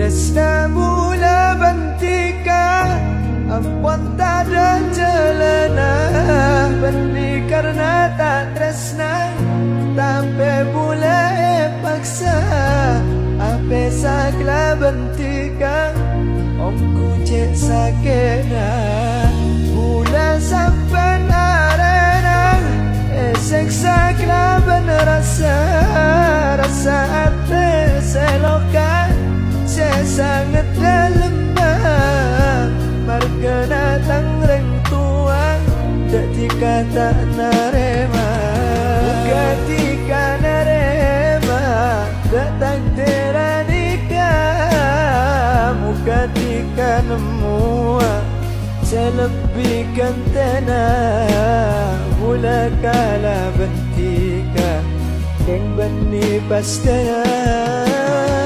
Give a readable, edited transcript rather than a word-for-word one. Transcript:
Tresna mula bentika ampun tak ada celana benih karena tak tresna tapi boleh paksa apa sakla bentika omku cek sakena mula sampai narena esek sakla ben rasa hati selokan saya sangat dalam markena tangreng tua ketika tak narema ketika narema datang teranikah ketika nemu selebihkan tanah mula kala bentika yang benih pastana